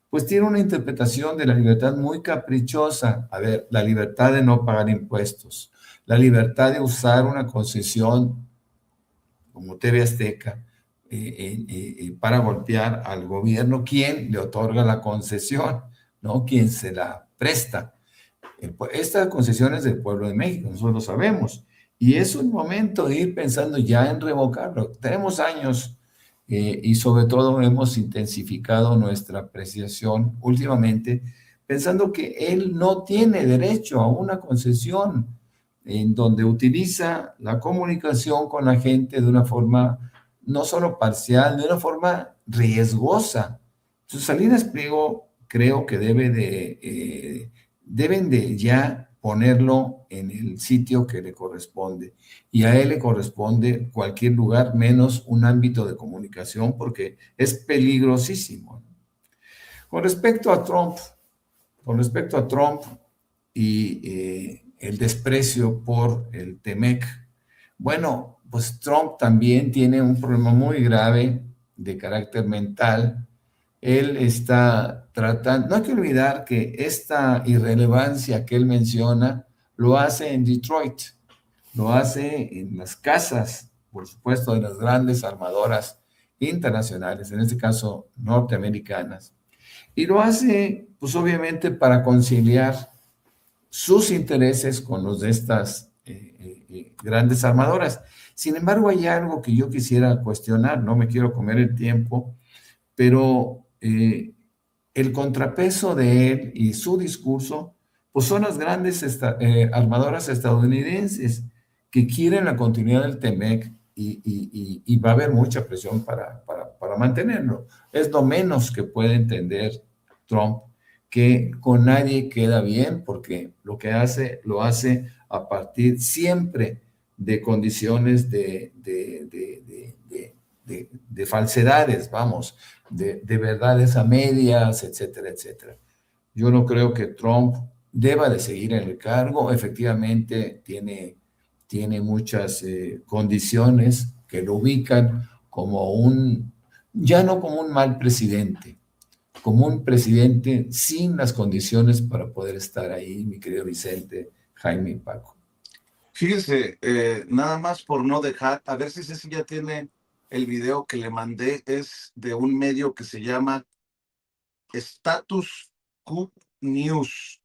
pues tiene una interpretación de la libertad muy caprichosa. A ver, la libertad de no pagar impuestos, la libertad de usar una concesión como TV Azteca para golpear al gobierno, quien le otorga la concesión, ¿no? Quien se la presta. Esta concesión es del pueblo de México, nosotros lo sabemos, y es un momento de ir pensando ya en revocarlo. Tenemos años y sobre todo hemos intensificado nuestra apreciación últimamente, pensando que él no tiene derecho a una concesión en donde utiliza la comunicación con la gente de una forma no solo parcial, de una forma riesgosa. Salinas Pliego creo que deben de ya ponerlo en el sitio que le corresponde. Y a él le corresponde cualquier lugar menos un ámbito de comunicación porque es peligrosísimo. Con respecto a Trump y el desprecio por el TEMEC, bueno, pues Trump también tiene un problema muy grave de carácter mental. Él está tratando, no hay que olvidar que esta irrelevancia que él menciona lo hace en Detroit, lo hace en las casas, por supuesto, de las grandes armadoras internacionales, en este caso norteamericanas, y lo hace, pues obviamente, para conciliar sus intereses con los de estas grandes armadoras. Sin embargo, hay algo que yo quisiera cuestionar, no me quiero comer el tiempo, pero el contrapeso de él y su discurso, pues son las grandes armadoras estadounidenses que quieren la continuidad del TEMEC y va a haber mucha presión para mantenerlo. Es lo menos que puede entender Trump, que con nadie queda bien porque lo que hace, lo hace a partir siempre de condiciones de falsedades, vamos, de verdades a medias, etcétera, etcétera. Yo no creo que Trump deba de seguir en el cargo. Efectivamente, tiene muchas condiciones que lo ubican como ya no como un mal presidente, como un presidente sin las condiciones para poder estar ahí, mi querido Vicente, Jaime y Paco. Fíjese, nada más por no dejar, a ver si Ceci ya tiene el video que le mandé, es de un medio que se llama Status Coup News,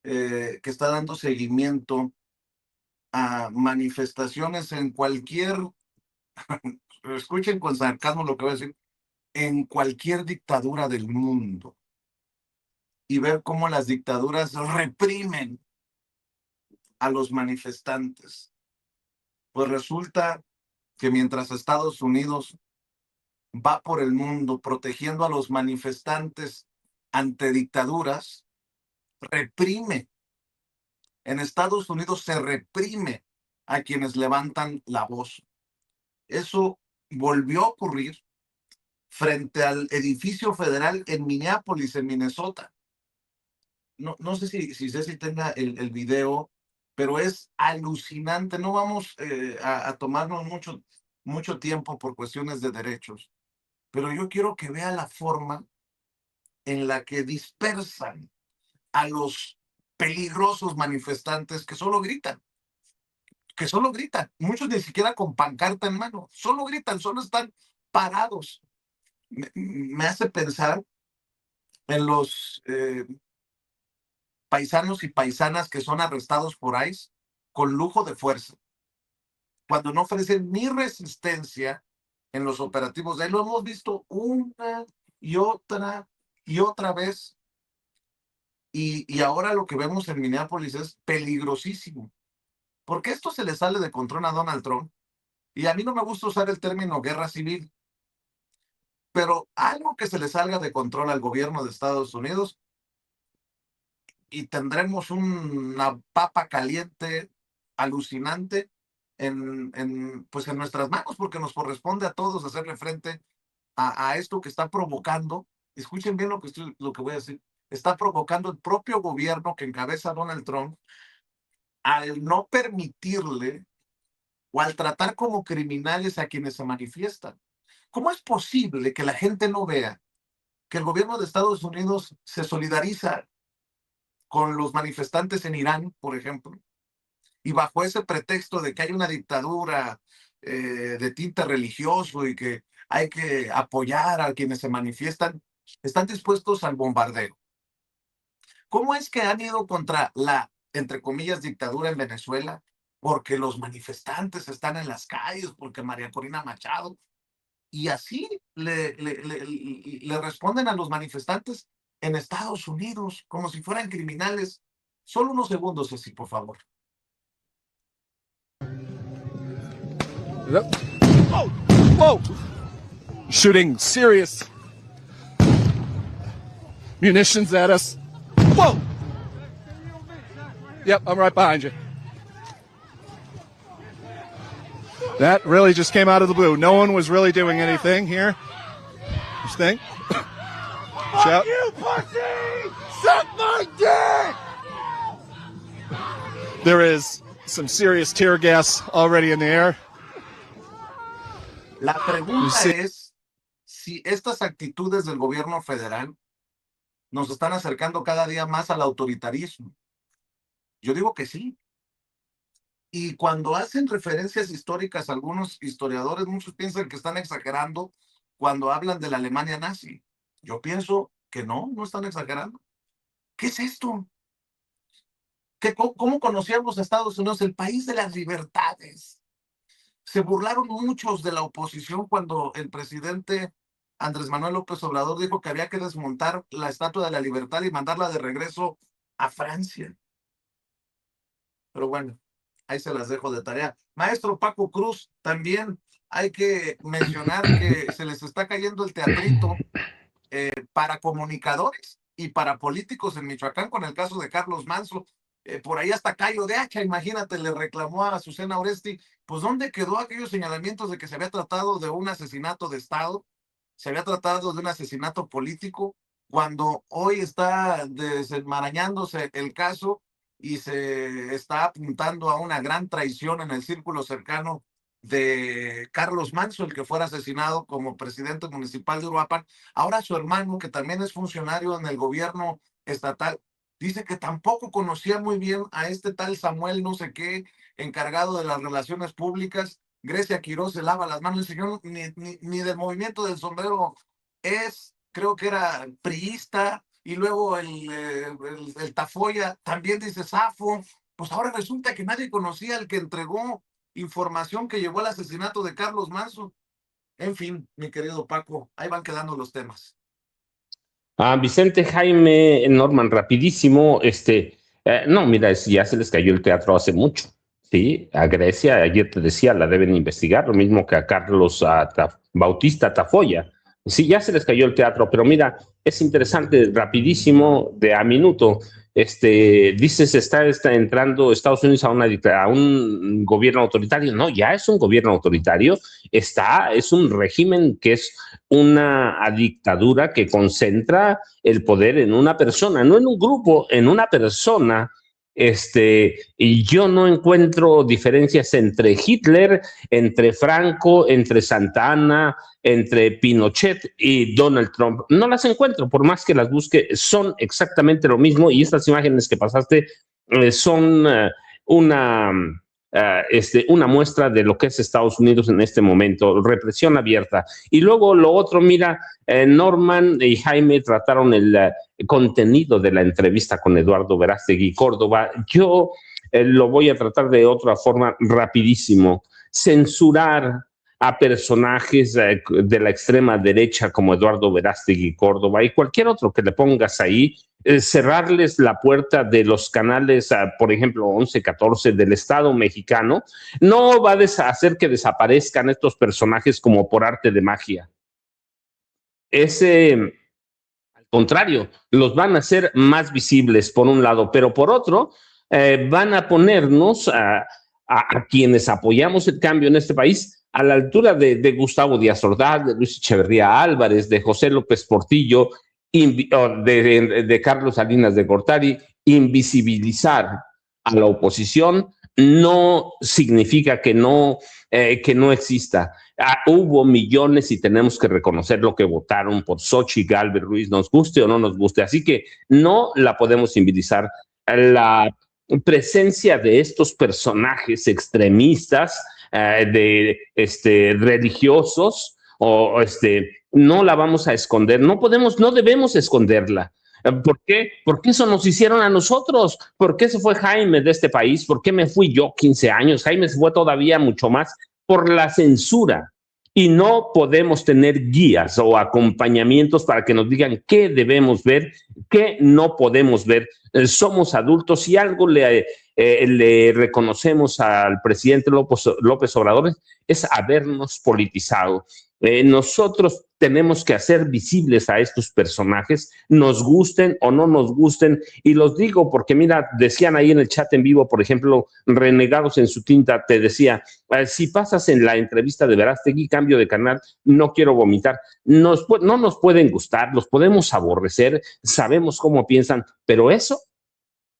que está dando seguimiento a manifestaciones en cualquier, escuchen con sarcasmo lo que voy a decir, en cualquier dictadura del mundo, y ver cómo las dictaduras reprimen a los manifestantes. Pues resulta que mientras Estados Unidos va por el mundo protegiendo a los manifestantes ante dictaduras, reprime. En Estados Unidos se reprime a quienes levantan la voz. Eso volvió a ocurrir frente al edificio federal en Minneapolis, en Minnesota. No sé si Ceci tenga el video, pero es alucinante. No vamos a tomarnos mucho tiempo por cuestiones de derechos, pero yo quiero que vea la forma en la que dispersan a los peligrosos manifestantes que solo gritan. Muchos ni siquiera con pancarta en mano, solo gritan, solo están parados. Me hace pensar en los paisanos y paisanas que son arrestados por ICE con lujo de fuerza, cuando no ofrecen ni resistencia en los operativos. De ahí lo hemos visto una y otra vez. Y ahora lo que vemos en Minneapolis es peligrosísimo, porque esto se le sale de control a Donald Trump. Y a mí no me gusta usar el término guerra civil, pero algo que se le salga de control al gobierno de Estados Unidos y tendremos una papa caliente alucinante pues en nuestras manos, porque nos corresponde a todos hacerle frente a esto que está provocando. Escuchen bien lo que voy a decir. Está provocando el propio gobierno que encabeza Donald Trump al no permitirle o al tratar como criminales a quienes se manifiestan. ¿Cómo es posible que la gente no vea que el gobierno de Estados Unidos se solidariza con los manifestantes en Irán, por ejemplo, y bajo ese pretexto de que hay una dictadura de tinte religioso y que hay que apoyar a quienes se manifiestan, están dispuestos al bombardeo? ¿Cómo es que han ido contra la, entre comillas, dictadura en Venezuela? Porque los manifestantes están en las calles, porque María Corina Machado. Y así le responden a los manifestantes en Estados Unidos, como si fueran criminales. Solo unos segundos, Ceci, por favor. Oh, whoa! Shooting serious. munitions at us. Whoa! Yep, I'm right behind you. That really just came out of the blue. No one was really doing anything here. This thing. Fuck you, pussy! Suck my dick! There is some serious tear gas already in the air. La pregunta es si estas actitudes del gobierno federal nos están acercando cada día más al autoritarismo. Yo digo que sí. Y cuando hacen referencias históricas, algunos historiadores, muchos piensan que están exagerando cuando hablan de la Alemania nazi. Yo pienso que no están exagerando. ¿Qué es esto? ¿Cómo conocíamos a Estados Unidos? El país de las libertades. Se burlaron muchos de la oposición cuando el presidente Andrés Manuel López Obrador dijo que había que desmontar la Estatua de la Libertad y mandarla de regreso a Francia. Pero bueno, ahí se las dejo de tarea. Maestro Paco Cruz, también hay que mencionar que se les está cayendo el teatrito para comunicadores y para políticos en Michoacán con el caso de Carlos Manso. Por ahí hasta Cayo de Hacha, imagínate, le reclamó a Azucena Oresti, pues ¿dónde quedó aquellos señalamientos de que se había tratado de un asesinato de Estado? Se había tratado de un asesinato político, cuando hoy está desenmarañándose el caso y se está apuntando a una gran traición en el círculo cercano de Carlos Manso, el que fuera asesinado como presidente municipal de Uruapan. Ahora su hermano, que también es funcionario en el gobierno estatal, dice que tampoco conocía muy bien a este tal Samuel no sé qué, encargado de las relaciones públicas. Grecia Quiroz se lava las manos, el señor ni del movimiento del sombrero es, creo que era priista, y luego el Tafoya también dice Zafo. Pues ahora resulta que nadie conocía al que entregó información que llevó al asesinato de Carlos Manso. En fin, mi querido Paco, ahí van quedando los temas. Vicente, Jaime, Norman, rapidísimo, no, mira, ya se les cayó el teatro hace mucho, ¿sí? A Grecia, ayer te decía, la deben investigar, lo mismo que a Carlos Bautista Tafoya, sí, ya se les cayó el teatro, pero mira, es interesante, rapidísimo, de a minuto, dices, está entrando Estados Unidos a un gobierno autoritario. No, ya es un gobierno autoritario, es un régimen que es una dictadura que concentra el poder en una persona, no en un grupo, en una persona. Y yo no encuentro diferencias entre Hitler, entre Franco, entre Santa Anna, entre Pinochet y Donald Trump. No las encuentro, por más que las busque, son exactamente lo mismo, y estas imágenes que pasaste son una muestra de lo que es Estados Unidos en este momento, represión abierta. Y luego lo otro, mira, Norman y Jaime trataron el contenido de la entrevista con Eduardo Verástegui Córdoba. Yo lo voy a tratar de otra forma rapidísimo. Censurar a personajes de la extrema derecha como Eduardo Verástegui Córdoba y cualquier otro que le pongas ahí, cerrarles la puerta de los canales, por ejemplo, 11, 14 del Estado mexicano, no va a hacer que desaparezcan estos personajes como por arte de magia. Al contrario, los van a hacer más visibles por un lado, pero por otro, van a ponernos a quienes apoyamos el cambio en este país a la altura de Gustavo Díaz Ordaz, de Luis Echeverría Álvarez, de José López Portillo, de Carlos Salinas de Gortari. Invisibilizar a la oposición no significa que no exista. Hubo millones y tenemos que reconocer lo que votaron por Xochitl Gálvez Ruiz, nos guste o no nos guste, así que no la podemos invisibilizar. La presencia de estos personajes extremistas, religiosos, no la vamos a esconder, no debemos esconderla. ¿Por qué? Porque eso nos hicieron a nosotros. ¿Por qué se fue Jaime de este país? ¿Por qué me fui yo 15 años? Jaime se fue todavía mucho más por la censura. Y no podemos tener guías o acompañamientos para que nos digan qué debemos ver, qué no podemos ver. Somos adultos y algo le le reconocemos al presidente López Obrador es habernos politizado. Nosotros tenemos que hacer visibles a estos personajes, nos gusten o no nos gusten, y los digo porque, mira, decían ahí en el chat en vivo, por ejemplo, Renegados en su tinta, te decía, si pasas en la entrevista de Verástegui, cambio de canal, no quiero vomitar. No nos pueden gustar, los podemos aborrecer, sabemos cómo piensan, pero eso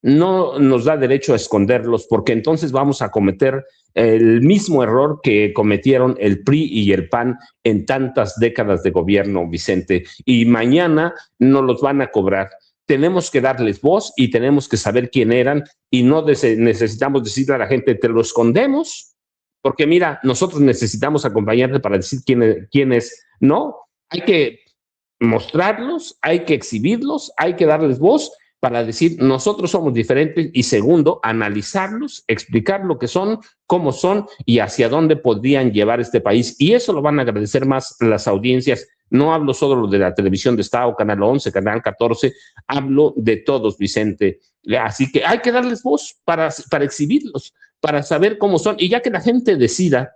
no nos da derecho a esconderlos, porque entonces vamos a cometer el mismo error que cometieron el PRI y el PAN en tantas décadas de gobierno, Vicente, y mañana no los van a cobrar. Tenemos que darles voz y tenemos que saber quién eran, y no necesitamos decirle a la gente, te lo escondemos, porque mira, nosotros necesitamos acompañarte para decir quién es. No, hay que mostrarlos, hay que exhibirlos, hay que darles voz para decir, nosotros somos diferentes, y segundo, analizarlos, explicar lo que son, cómo son y hacia dónde podrían llevar este país. Y eso lo van a agradecer más las audiencias. No hablo solo de la televisión de Estado, Canal 11, Canal 14, hablo de todos, Vicente. Así que hay que darles voz para exhibirlos, para saber cómo son. Y ya que la gente decida,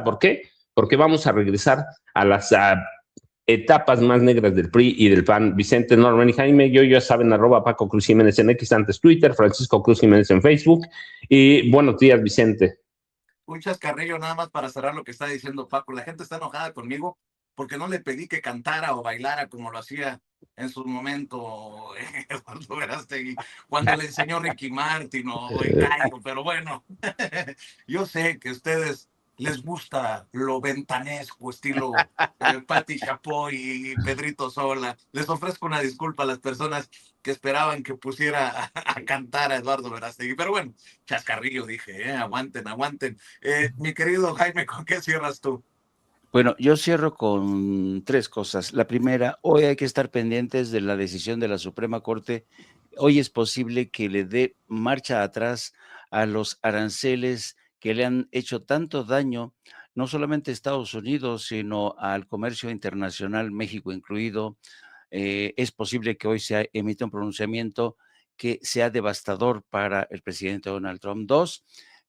¿por qué? Porque vamos a regresar a las etapas más negras del PRI y del PAN. Vicente, Norman y Jaime, yo ya saben, @Paco Cruz Jiménez en X, antes Twitter, Francisco Cruz Jiménez en Facebook. Y buenos días, Vicente. Un chascarrillo nada más para cerrar lo que está diciendo Paco. La gente está enojada conmigo porque no le pedí que cantara o bailara como lo hacía en su momento Eduardo Verástegui, cuando le enseñó Ricky Martin o el Cairo, pero bueno, yo sé que a ustedes les gusta lo ventanesco, estilo Patti Chapoy y Pedrito Sola. Les ofrezco una disculpa a las personas que esperaban que pusiera a cantar a Eduardo Verástegui, pero bueno, chascarrillo dije, aguanten. Mi querido Jaime, ¿con qué cierras tú? Bueno, yo cierro con 3 cosas. La primera, hoy hay que estar pendientes de la decisión de la Suprema Corte. Hoy es posible que le dé marcha atrás a los aranceles que le han hecho tanto daño, no solamente a Estados Unidos, sino al comercio internacional, México incluido. Es posible que hoy se emita un pronunciamiento que sea devastador para el presidente Donald Trump. 2,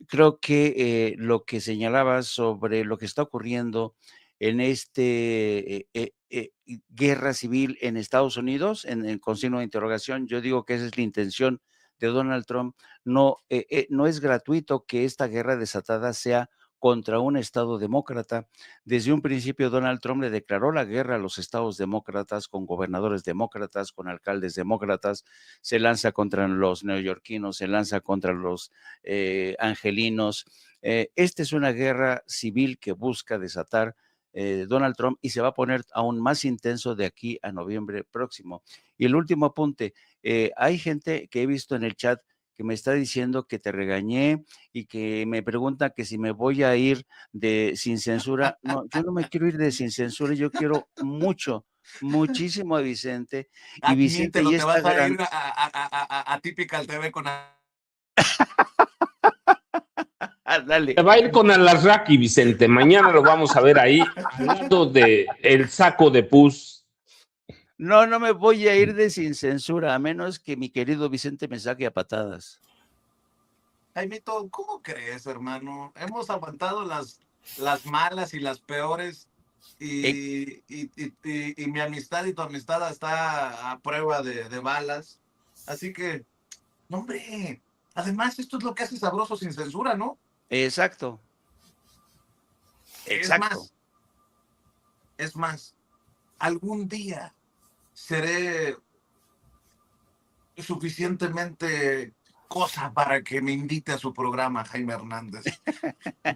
creo que lo que señalabas sobre lo que está ocurriendo en guerra civil en Estados Unidos, con signo de interrogación, yo digo que esa es la intención de Donald Trump. No es gratuito que esta guerra desatada sea contra un estado demócrata. Desde un principio Donald Trump le declaró la guerra a los estados demócratas, con gobernadores demócratas, con alcaldes demócratas, se lanza contra los neoyorquinos, se lanza contra los angelinos. Esta es una guerra civil que busca desatar Donald Trump, y se va a poner aún más intenso de aquí a noviembre próximo. Y el último apunte, hay gente que he visto en el chat que me está diciendo que te regañé y que me pregunta que si me voy a ir de Sin Censura. No, yo no me quiero ir de Sin Censura, yo quiero muchísimo a Vicente. Y Vicente Admítelo, ya te está vas a ir a Typical TV con... Dale. Se va a ir con Alasraqui, Vicente. Mañana lo vamos a ver ahí, al lado de el saco de pus. No me voy a ir de Sin Censura, a menos que mi querido Vicente me saque a patadas. Jaimito, ¿cómo crees, hermano? Hemos aguantado las malas y las peores, y mi amistad y tu amistad está a prueba de balas. Así que, no, hombre, además esto es lo que hace sabroso Sin Censura, ¿no? Exacto. Es más, algún día seré suficientemente cosa para que me invite a su programa, Jaime Hernández,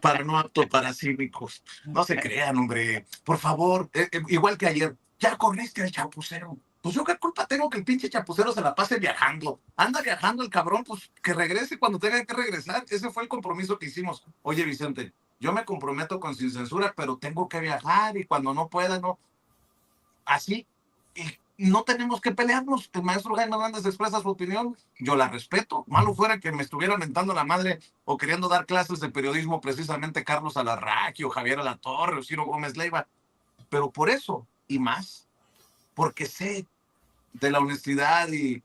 para no apto para cínicos. No se crean, hombre, por favor, igual que ayer, ya corriste al chapucero. Pues yo qué culpa tengo que el pinche chapucero se la pase viajando. Anda viajando el cabrón, pues que regrese cuando tenga que regresar. Ese fue el compromiso que hicimos. Oye, Vicente, yo me comprometo con Sin Censura, pero tengo que viajar, y cuando no pueda, no. Así. Y no tenemos que pelearnos. El maestro Jaime Hernández expresa su opinión, yo la respeto. Malo fuera que me estuviera mentando la madre o queriendo dar clases de periodismo precisamente Carlos Alarraqui o Javier Alatorre o Ciro Gómez Leiva. Pero por eso y más, porque sé de la honestidad y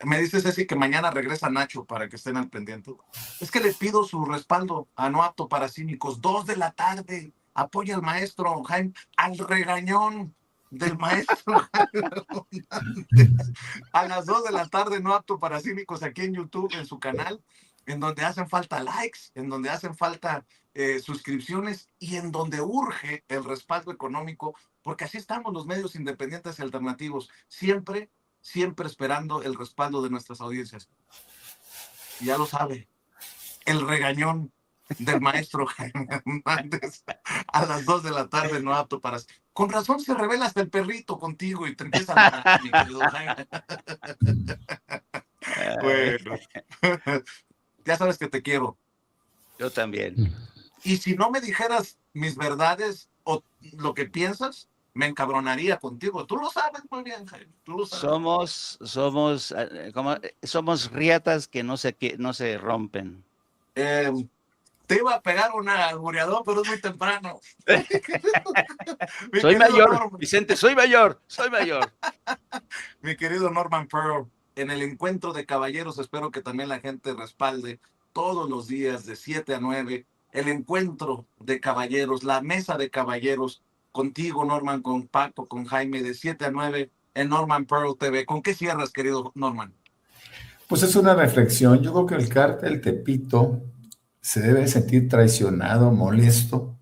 Me dice Ceci que mañana regresa Nacho para que estén al pendiente. Es que le pido su respaldo a No Apto para Cínicos, 2 de la tarde. Apoya al maestro Jaime, al regañón del maestro Jaime Hernández. A las 2 de la tarde, No Apto para Cínicos, aquí en YouTube, en su canal, en donde hacen falta likes, en donde hacen falta suscripciones y en donde urge el respaldo económico, porque así estamos los medios independientes y alternativos, siempre esperando el respaldo de nuestras audiencias. Y ya lo sabe, el regañón del maestro Jaime Hernández a las 2 de la tarde, No Apto para... Con razón se revela hasta el perrito contigo y te empieza a ladrar, mi querido Jaime. Bueno, ya sabes que te quiero. Yo también. Y si no me dijeras mis verdades o lo que piensas, me encabronaría contigo. Tú lo sabes muy bien, Jaime. Tú lo sabes. Somos riatas que no se rompen. Te iba a pegar una albureador, pero es muy temprano. Soy mayor, Vicente, soy mayor. Mi querido Norman Pearl, en el encuentro de caballeros, espero que también la gente respalde todos los días de 7 a 9, el encuentro de caballeros, la mesa de caballeros, contigo, Norman, con Paco, con Jaime, de 7 a 9 en Norman Pearl TV. ¿Con qué cierras, querido Norman? Pues es una reflexión. Yo creo que el cártel Tepito se debe sentir traicionado, molesto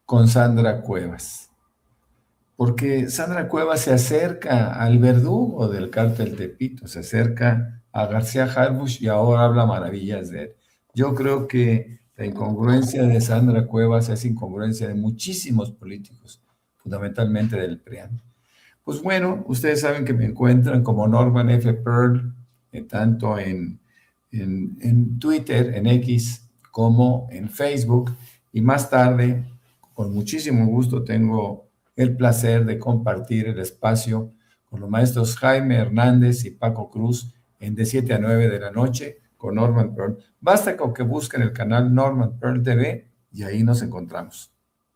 con Sandra Cuevas. Porque Sandra Cuevas se acerca al verdugo del cártel Tepito, se acerca a García Harfuch y ahora habla maravillas de él. Yo creo que la incongruencia de Sandra Cuevas es incongruencia de muchísimos políticos, fundamentalmente del PRIAN. Pues bueno, ustedes saben que me encuentran como Norman F. Pearl, tanto en Twitter, en X, como en Facebook, y más tarde, con muchísimo gusto, tengo el placer de compartir el espacio con los maestros Jaime Hernández y Paco Cruz en de 7 a 9 de la noche con Norman Pearl. Basta con que busquen el canal Norman Pearl TV y ahí nos encontramos.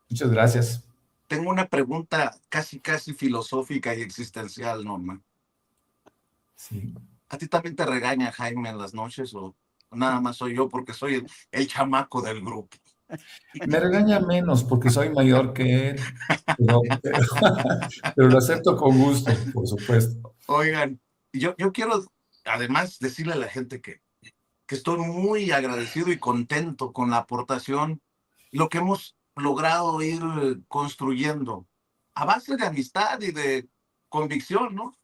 Muchas gracias. Tengo una pregunta casi filosófica y existencial, Norman. Sí. ¿A ti también te regaña Jaime en las noches o nada más soy yo porque soy el chamaco del grupo? Me regaña menos porque soy mayor que él, pero lo acepto con gusto, por supuesto. Oigan, yo quiero además decirle a la gente que estoy muy agradecido y contento con la aportación, lo que hemos logrado ir construyendo a base de amistad y de convicción, ¿no?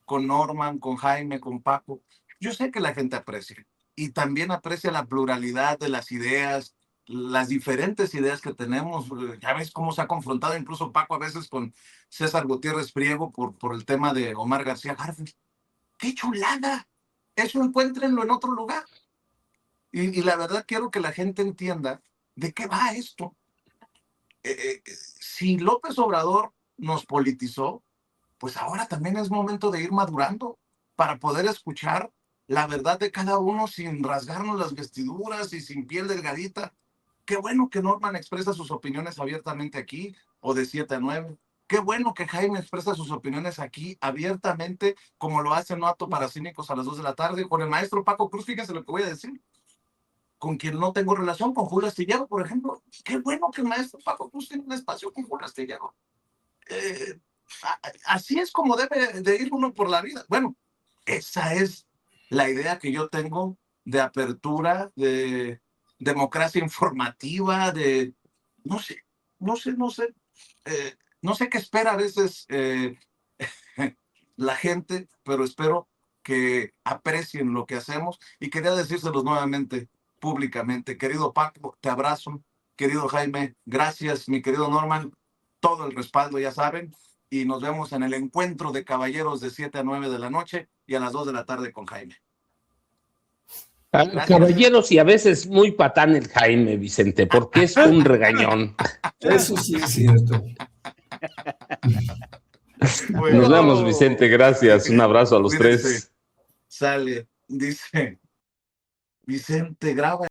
Con Norman, con Jaime, con Paco. Yo sé que la gente aprecia y también aprecia la pluralidad de las ideas, las diferentes ideas que tenemos. Ya ves cómo se ha confrontado incluso Paco a veces con César Gutiérrez Priego por el tema de Omar García Harfuch. ¡Qué chulada! Eso encuéntrenlo en otro lugar. Y la verdad quiero que la gente entienda de qué va esto. Si López Obrador nos politizó, pues ahora también es momento de ir madurando para poder escuchar la verdad de cada uno sin rasgarnos las vestiduras y sin piel delgadita. Qué bueno que Norman expresa sus opiniones abiertamente aquí, o de 7 a 9. Qué bueno que Jaime expresa sus opiniones aquí abiertamente, como lo hace No Apto para Cínicos a las 2 de la tarde. Con el maestro Paco Cruz, fíjense lo que voy a decir. Con quien no tengo relación, con Julio Astillero, por ejemplo. Qué bueno que el maestro Paco Cruz tiene un espacio con Julio Astillero. Así es como debe de ir uno por la vida. Bueno, esa es la idea que yo tengo de apertura, de democracia informativa, de no sé qué espera a veces la gente, pero espero que aprecien lo que hacemos y quería decírselos nuevamente públicamente. Querido Paco, te abrazo. Querido Jaime, gracias. Mi querido Norman, todo el respaldo, ya saben, y nos vemos en el encuentro de caballeros de 7 a 9 de la noche y a las 2 de la tarde con Jaime. Gracias. Caballeros, y a veces muy patán el Jaime, Vicente, porque es un regañón. Eso sí es cierto. Bueno, nos vemos, Vicente, gracias. Un abrazo a los tres. Sale, dice Vicente, graba.